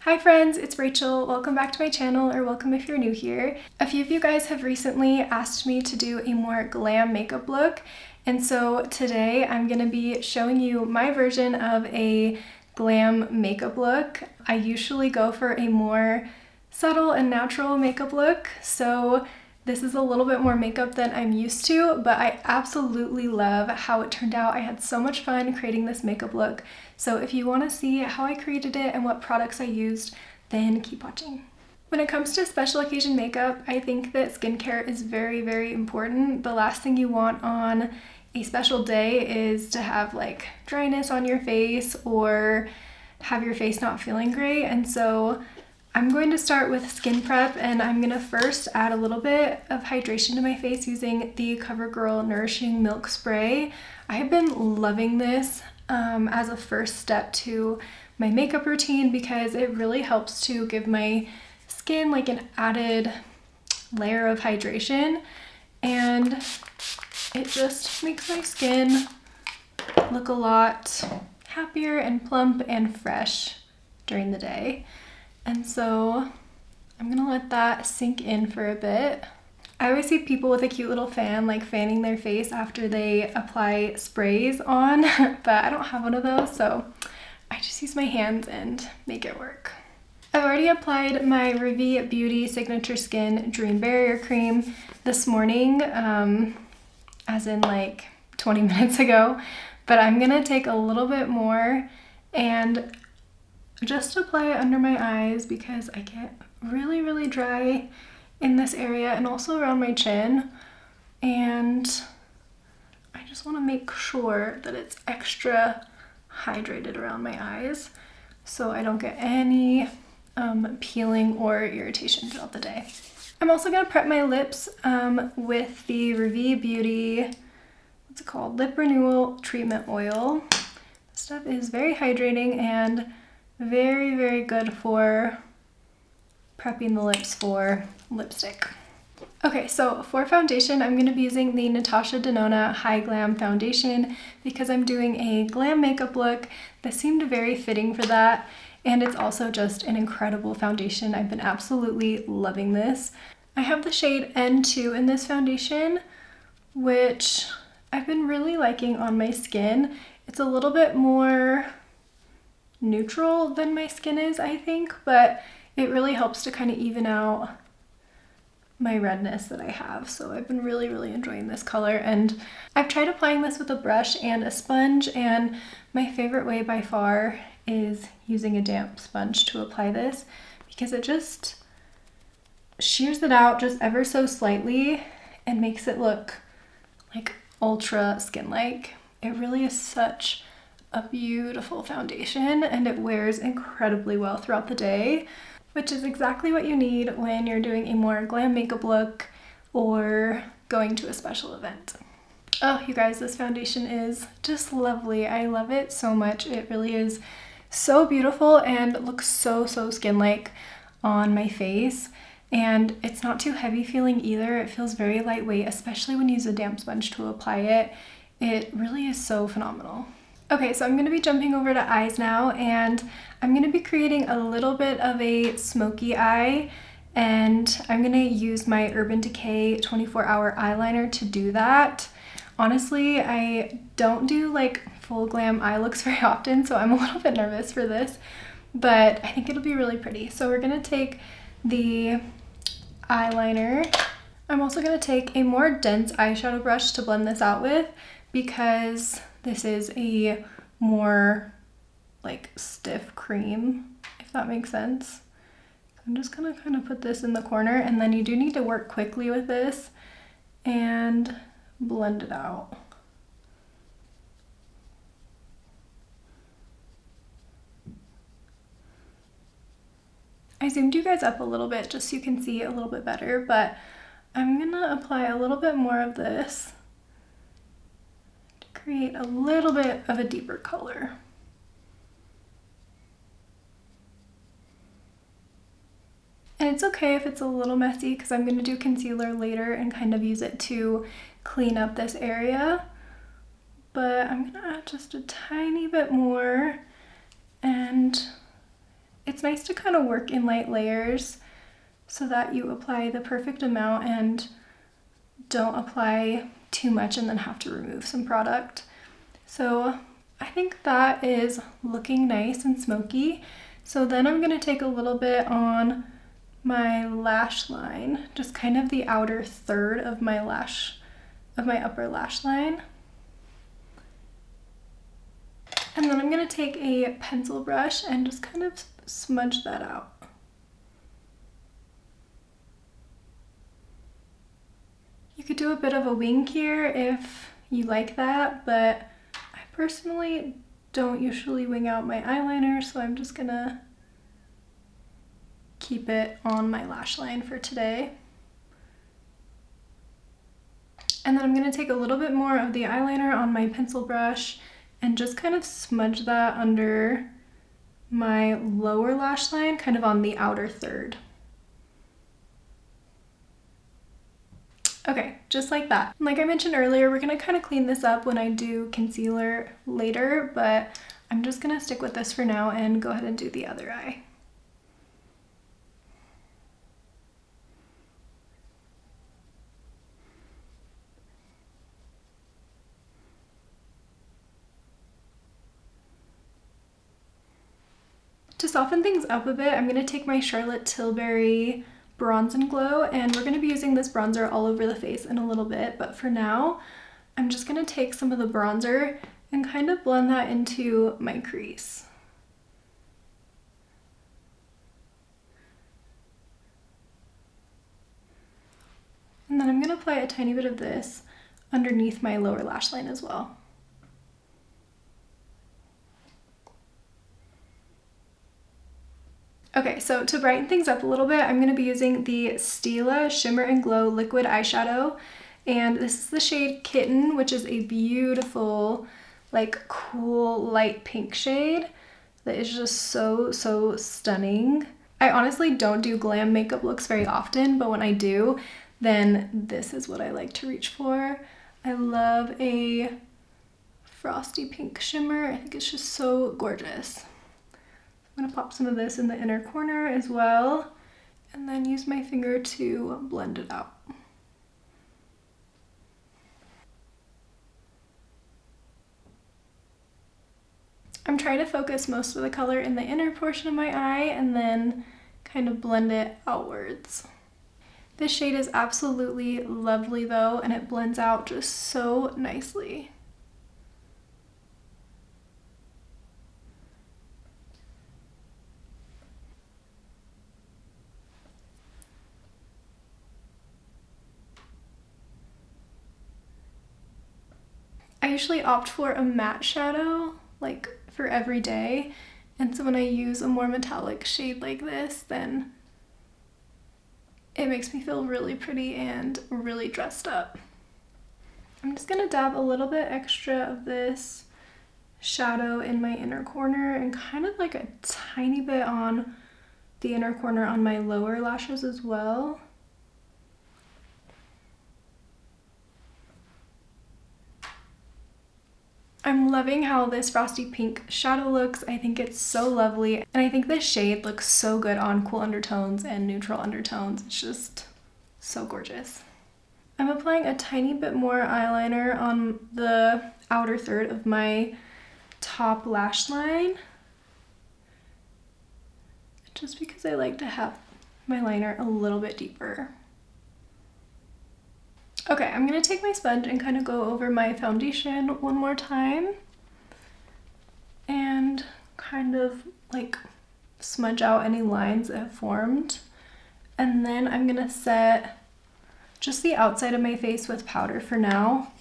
Hi friends, it's Rachel. Welcome back to my channel, or welcome if you're new here. A few of you guys have recently asked me to do a more glam makeup look, and so today I'm going to be showing you my version of a glam makeup look. I usually go for a more subtle and natural makeup look, so this is a little bit more makeup than I'm used to, but I absolutely love how it turned out. I had so much fun creating this makeup look. So if you want to see how I created it and what products I used, then keep watching. When it comes to special occasion makeup, I think that skincare is very, very important. The last thing you want on a special day is to have like dryness on your face or have your face not feeling great. And so I'm going to start with skin prep, and I'm going to first add a little bit of hydration to my face using the Covergirl Nourishing Milk Spray. I have been loving this as a first step to my makeup routine because it really helps to give my skin like an added layer of hydration, and it just makes my skin look a lot happier and plump and fresh during the day. And so I'm gonna let that sink in for a bit. I always see people with a cute little fan like fanning their face after they apply sprays on, but I don't have one of those, so I just use my hands and make it work. I've already applied my Ravie Beauty Signature Skin Dream Barrier Cream this morning, as in like 20 minutes ago, but I'm gonna take a little bit more and just apply it under my eyes because I get really, really dry in this area and also around my chin. And I just want to make sure that it's extra hydrated around my eyes so I don't get any peeling or irritation throughout the day. I'm also going to prep my lips with the Ravie Beauty, what's it called? Lip Renewal Treatment Oil. This stuff is very hydrating and very, very good for prepping the lips for lipstick. Okay, so for foundation, I'm going to be using the Natasha Denona Hy-Glam foundation because I'm doing a glam makeup look. This seemed very fitting for that, and it's also just an incredible foundation. I've been absolutely loving this. I have the shade N2 in this foundation, which I've been really liking on my skin. It's a little bit more neutral than my skin is, I think, but it really helps to kind of even out my redness that I have. So I've been really, really enjoying this color, and I've tried applying this with a brush and a sponge, and my favorite way by far is using a damp sponge to apply this because it just shears it out just ever so slightly and makes it look like ultra skin-like. It really is such a beautiful foundation, and it wears incredibly well throughout the day, which is exactly what you need when you're doing a more glam makeup look or going to a special event. Oh, you guys, this foundation is just lovely. I love it so much. It really is so beautiful and looks so skin-like on my face, and it's not too heavy feeling either. It feels very lightweight, especially when you use a damp sponge to apply it. It really is so phenomenal. Okay, so I'm going to be jumping over to eyes now, and I'm going to be creating a little bit of a smoky eye, and I'm going to use my Urban Decay 24-hour eyeliner to do that. Honestly, I don't do like full glam eye looks very often, so I'm a little bit nervous for this, but I think it'll be really pretty. So we're going to take the eyeliner. I'm also going to take a more dense eyeshadow brush to blend this out with because this is a more like stiff cream, if that makes sense. I'm just gonna kind of put this in the corner, and then you do need to work quickly with this and blend it out. I zoomed you guys up a little bit just so you can see a little bit better, but I'm gonna apply a little bit more of this create a little bit of a deeper color. And it's okay if it's a little messy because I'm going to do concealer later and kind of use it to clean up this area. But I'm going to add just a tiny bit more, and it's nice to kind of work in light layers so that you apply the perfect amount and don't apply too much and then have to remove some product. So I think that is looking nice and smoky. So then I'm going to take a little bit on my lash line, just kind of the outer third of my upper lash line. And then I'm going to take a pencil brush and just kind of smudge that out. You could do a bit of a wing here if you like that, but I personally don't usually wing out my eyeliner, so I'm just gonna keep it on my lash line for today. And then I'm gonna take a little bit more of the eyeliner on my pencil brush and just kind of smudge that under my lower lash line, kind of on the outer third. Okay, just like that. Like I mentioned earlier, we're gonna kind of clean this up when I do concealer later, but I'm just gonna stick with this for now and go ahead and do the other eye. To soften things up a bit, I'm gonna take my Charlotte Tilbury Bronze and Glow, and we're going to be using this bronzer all over the face in a little bit, but for now I'm just going to take some of the bronzer and kind of blend that into my crease. And then I'm going to apply a tiny bit of this underneath my lower lash line as well. Okay, so to brighten things up a little bit, I'm going to be using the Stila Shimmer and Glow Liquid Eyeshadow. And this is the shade Kitten, which is a beautiful, like, cool light pink shade that is just so, so stunning. I honestly don't do glam makeup looks very often, but when I do, then this is what I like to reach for. I love a frosty pink shimmer. I think it's just so gorgeous. I'm gonna pop some of this in the inner corner as well, and then use my finger to blend it out. I'm trying to focus most of the color in the inner portion of my eye and then kind of blend it outwards. This shade is absolutely lovely though, and it blends out just so nicely. I usually opt for a matte shadow, like for every day, and so when I use a more metallic shade like this, then it makes me feel really pretty and really dressed up. I'm just gonna dab a little bit extra of this shadow in my inner corner and kind of like a tiny bit on the inner corner on my lower lashes as well. I'm loving how this frosty pink shadow looks. I think it's so lovely, and I think this shade looks so good on cool undertones and neutral undertones. It's just so gorgeous. I'm applying a tiny bit more eyeliner on the outer third of my top lash line, just because I like to have my liner a little bit deeper. Okay, I'm gonna take my sponge and kind of go over my foundation one more time and kind of like smudge out any lines that have formed. And then I'm gonna set just the outside of my face with powder for now.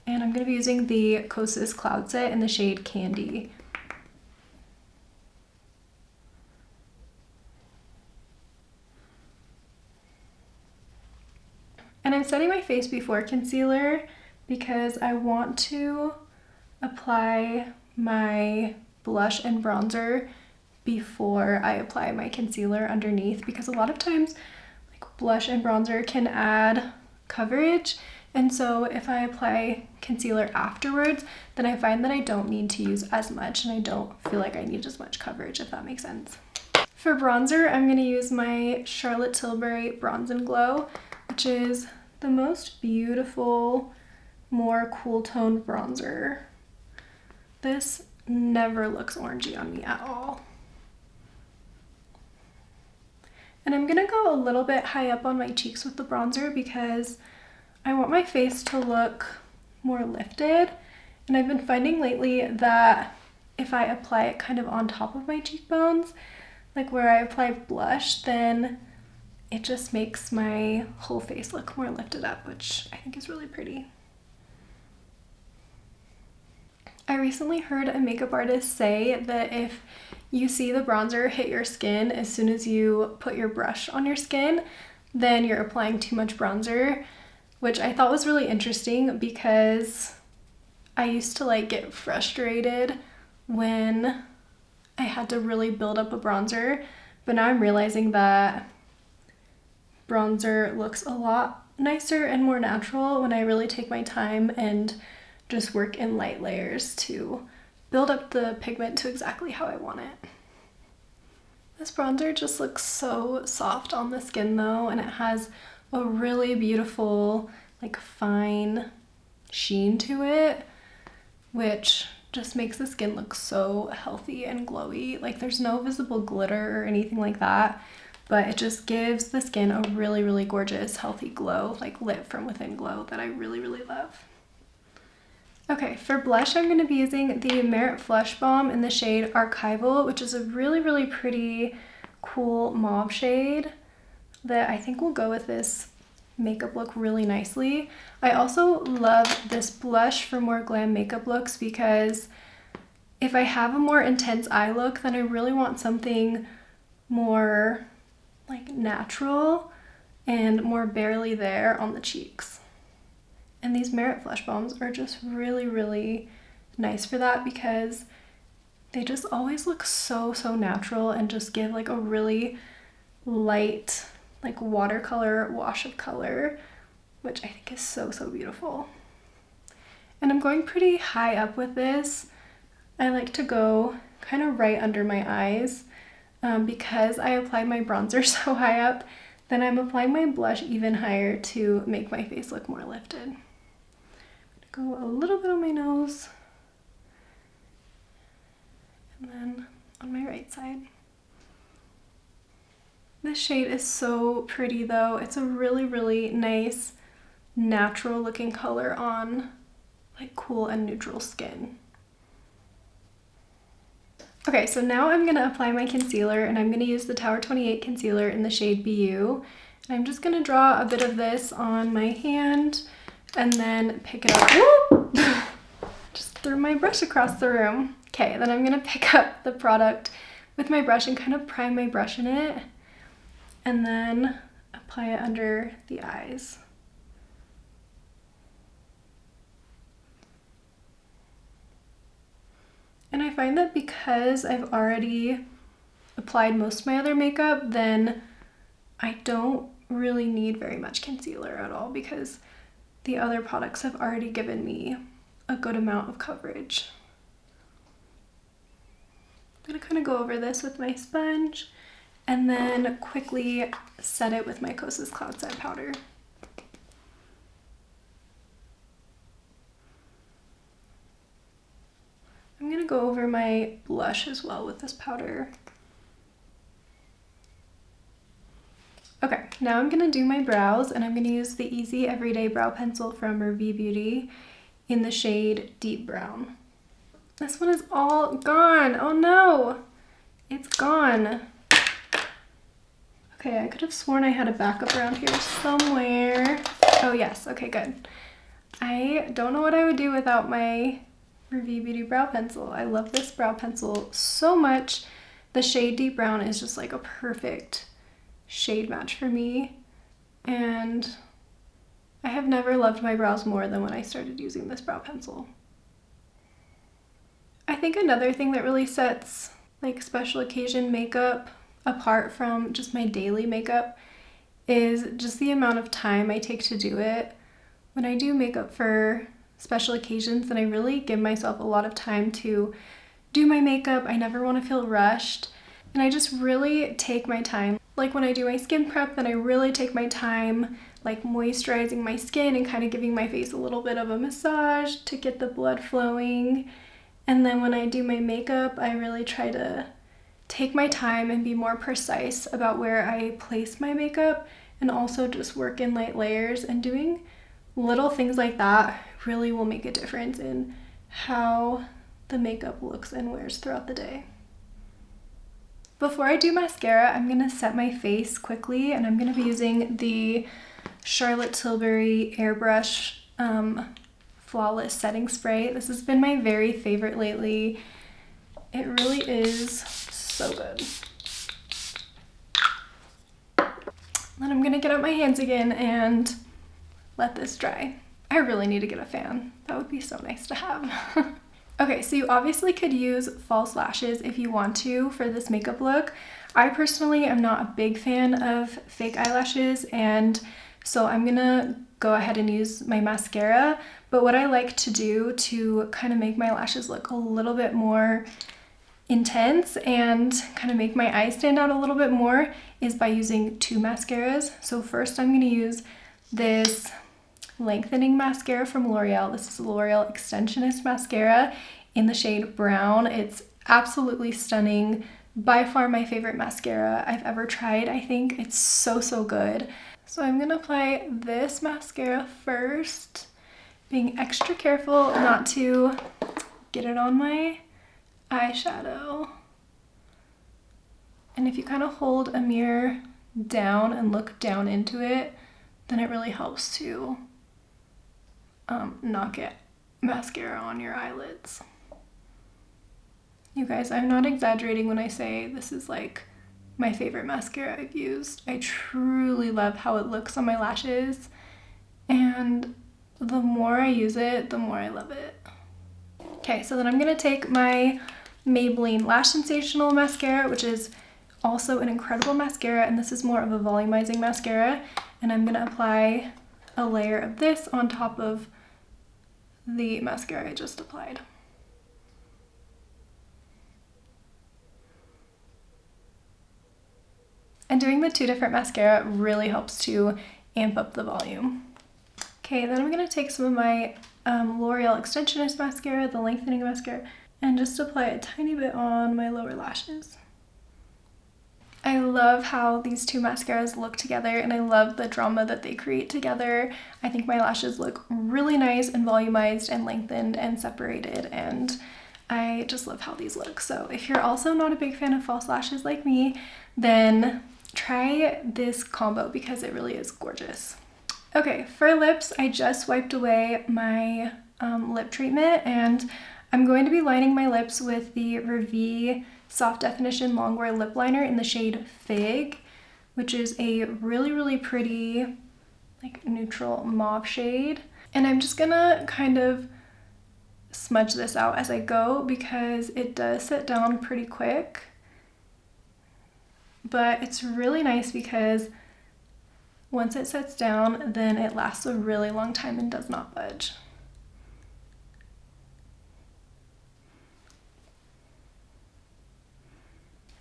And I'm gonna be using the Kosas Cloud Set in the shade Candy. And I'm setting my face before concealer because I want to apply my blush and bronzer before I apply my concealer underneath, because a lot of times like blush and bronzer can add coverage, And so if I apply concealer afterwards, then I find that I don't need to use as much and I don't feel like I need as much coverage, if that makes sense. For bronzer, I'm going to use my Charlotte Tilbury Bronze and Glow, which is the most beautiful, more cool toned bronzer. This never looks orangey on me at all. And I'm going to go a little bit high up on my cheeks with the bronzer because I want my face to look more lifted. And I've been finding lately that if I apply it kind of on top of my cheekbones, like where I apply blush, then it just makes my whole face look more lifted up, which I think is really pretty. I recently heard a makeup artist say that if you see the bronzer hit your skin as soon as you put your brush on your skin, then you're applying too much bronzer, which I thought was really interesting because I used to like get frustrated when I had to really build up a bronzer, but now I'm realizing that bronzer looks a lot nicer and more natural when I really take my time and just work in light layers to build up the pigment to exactly how I want it. This bronzer just looks so soft on the skin though, and it has a really beautiful, like fine sheen to it, which just makes the skin look so healthy and glowy. Like there's no visible glitter or anything like that, but it just gives the skin a really, really gorgeous, healthy glow, like lit from within glow that I really, really love. Okay, for blush, I'm going to be using the Merit Flush Balm in the shade Archival, which is a really, really pretty, cool mauve shade that I think will go with this makeup look really nicely. I also love this blush for more glam makeup looks because if I have a more intense eye look, then I really want something more like natural and more barely there on the cheeks. And these Merit Flush Balms are just really, really nice for that because they just always look so, so natural and just give like a really light, like watercolor wash of color, which I think is so, so beautiful. And I'm going pretty high up with this. I like to go kind of right under my eyes because I applied my bronzer so high up, then I'm applying my blush even higher to make my face look more lifted. Go a little bit on my nose and then on my right side. This shade is so pretty though. It's a really, really nice natural looking color on like cool and neutral skin. Okay, so now I'm going to apply my concealer and I'm going to use the Tower 28 concealer in the shade BU. And I'm just going to draw a bit of this on my hand and then pick it up. Whoop! Just threw my brush across the room. Okay, then I'm gonna pick up the product with my brush and kind of prime my brush in it and then apply it under the eyes. And I find that because I've already applied most of my other makeup, then I don't really need very much concealer at all because the other products have already given me a good amount of coverage. I'm gonna kind of go over this with my sponge and then quickly set it with my Kosas Cloud Set powder. I'm gonna go over my blush as well with this powder. Okay, now I'm gonna do my brows and I'm gonna use the Easy Everyday Brow Pencil from Ravie Beauty in the shade Deep Brown. This one is all gone. Oh no, it's gone. Okay, I could have sworn I had a backup around here somewhere. Oh yes, okay, good. I don't know what I would do without my Ravie Beauty brow pencil. I love this brow pencil so much. The shade Deep Brown is just like a perfect shade match for me, and I have never loved my brows more than when I started using this brow pencil. I think another thing that really sets like special occasion makeup apart from just my daily makeup is just the amount of time I take to do it. when I do makeup for special occasions, then I really give myself a lot of time to do my makeup. I never want to feel rushed, and I just really take my time. Like when I do my skin prep, then I really take my time, like moisturizing my skin and kind of giving my face a little bit of a massage to get the blood flowing. And then when I do my makeup, I really try to take my time and be more precise about where I place my makeup, and also just work in light layers, and doing little things like that really will make a difference in how the makeup looks and wears throughout the day. Before I do mascara, I'm going to set my face quickly, and I'm going to be using the Charlotte Tilbury Airbrush Flawless Setting Spray. This has been my very favorite lately. It really is so good. Then I'm going to get out my hands again and let this dry. I really need to get a fan. That would be so nice to have. Okay, so you obviously could use false lashes if you want to for this makeup look. I personally am not a big fan of fake eyelashes, and so I'm gonna go ahead and use my mascara. But what I like to do to kind of make my lashes look a little bit more intense and kind of make my eyes stand out a little bit more is by using two mascaras. So first I'm gonna use this lengthening mascara from Loreal. This is Loreal Extensionist mascara in the shade Brown. It's absolutely stunning. By far my favorite mascara I've ever tried. I think it's so, so good. So I'm gonna apply this mascara first, being extra careful not to get it on my eyeshadow. And if you kind of hold a mirror down and look down into it, then it really helps to not get mascara on your eyelids. You guys, I'm not exaggerating when I say this is like my favorite mascara I've used. I truly love how it looks on my lashes, and the more I use it, the more I love it. Okay, so then I'm gonna take my Maybelline Lash Sensational mascara, which is also an incredible mascara, and this is more of a volumizing mascara, and I'm gonna apply a layer of this on top of the mascara I just applied. And doing the two different mascara really helps to amp up the volume. Okay, then I'm gonna take some of my L'Oreal Extensionist mascara, the lengthening mascara, and just apply a tiny bit on my lower lashes. I love how these two mascaras look together, and I love the drama that they create together. I think my lashes look really nice and volumized and lengthened and separated, and I just love how these look. So if you're also not a big fan of false lashes like me, then try this combo because it really is gorgeous. Okay, for lips, I just wiped away my lip treatment, and I'm going to be lining my lips with the Ravie Soft Definition Longwear Lip Liner in the shade Fig, which is a really, really pretty, like, neutral mauve shade. And I'm just gonna kind of smudge this out as I go because it does set down pretty quick. But it's really nice because once it sets down, then it lasts a really long time and does not budge.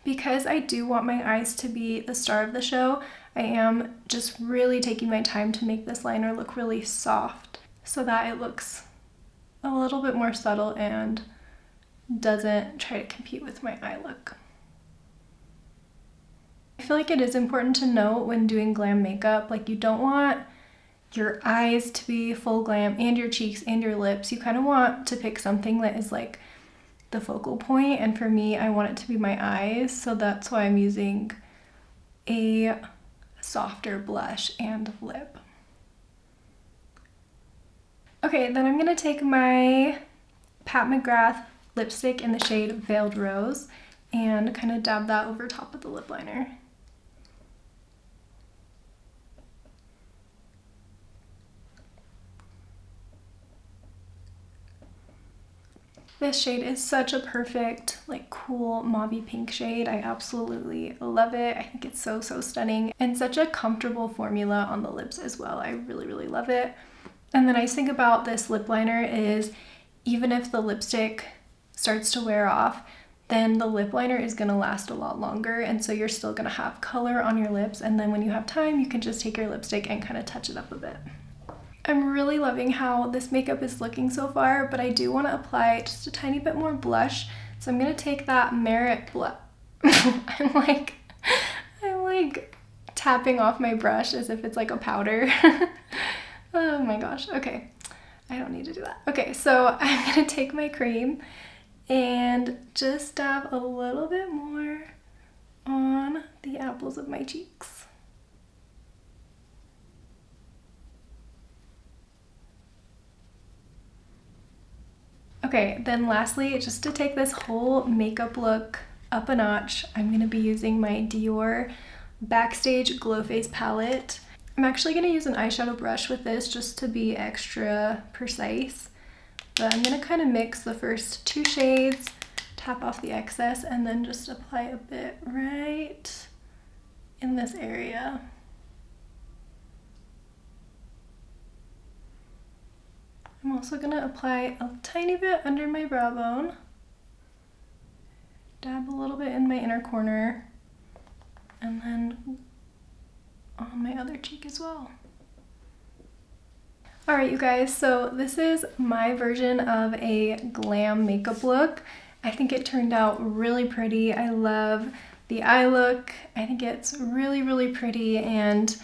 Because I do want my eyes to be the star of the show, I am just really taking my time to make this liner look really soft so that it looks a little bit more subtle and doesn't try to compete with my eye look. I feel like it is important to note when doing glam makeup, like, you don't want your eyes to be full glam and your cheeks and your lips. You kind of want to pick something that is like the focal point, and for me, I want it to be my eyes, so that's why I'm using a softer blush and lip. Okay, then I'm gonna take my Pat McGrath lipstick in the shade Veiled Rose and kind of dab that over top of the lip liner. This shade is such a perfect, like, cool mauvey pink shade. I absolutely love it. I think it's so, so stunning and such a comfortable formula on the lips as well. I really, really love it. And the nice thing about this lip liner is even if the lipstick starts to wear off, then the lip liner is going to last a lot longer, and so you're still going to have color on your lips, and then when you have time you can just take your lipstick and kind of touch it up a bit. I'm really loving how this makeup is looking so far, but I do want to apply just a tiny bit more blush, so I'm going to take that Merit blush. I'm like tapping off my brush as if it's like a powder. Oh my gosh, okay. I don't need to do that. Okay, so I'm gonna take my cream and just dab a little bit more on the apples of my cheeks. Okay, then lastly, just to take this whole makeup look up a notch, I'm gonna be using my Dior Backstage Glow Face palette. I'm actually going to use an eyeshadow brush with this just to be extra precise, but I'm going to kind of mix the first 2 shades, tap off the excess, and then just apply a bit right in this area. I'm also going to apply a tiny bit under my brow bone, dab a little bit in my inner corner, and then on my other cheek as well. Alright you guys, so this is my version of a glam makeup look. I think it turned out really pretty. I love the eye look. I think it's really pretty, and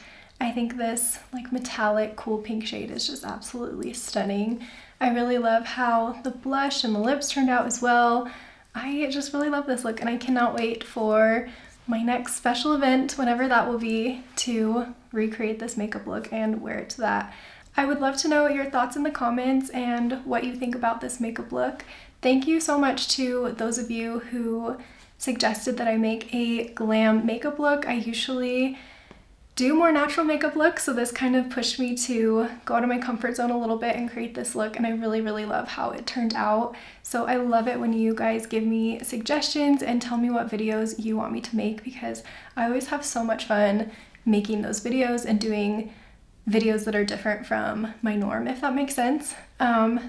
I think this like metallic cool pink shade is just absolutely stunning. I really love how the blush and the lips turned out as well. I just really love this look, and I cannot wait for my next special event, whenever that will be, to recreate this makeup look and wear it to that. I would love to know your thoughts in the comments and what you think about this makeup look. Thank you so much to those of you who suggested that I make a glam makeup look. I usually do more natural makeup looks, so this kind of pushed me to go out of my comfort zone a little bit and create this look, and I really love how it turned out. So I love it when you guys give me suggestions and tell me what videos you want me to make, because I always have so much fun making those videos and doing videos that are different from my norm, if that makes sense.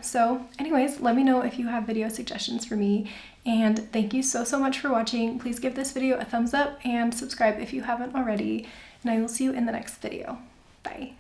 So anyways, let me know if you have video suggestions for me, and thank you so much for watching. Please give this video a thumbs up and subscribe if you haven't already, and I will see you in the next video. Bye.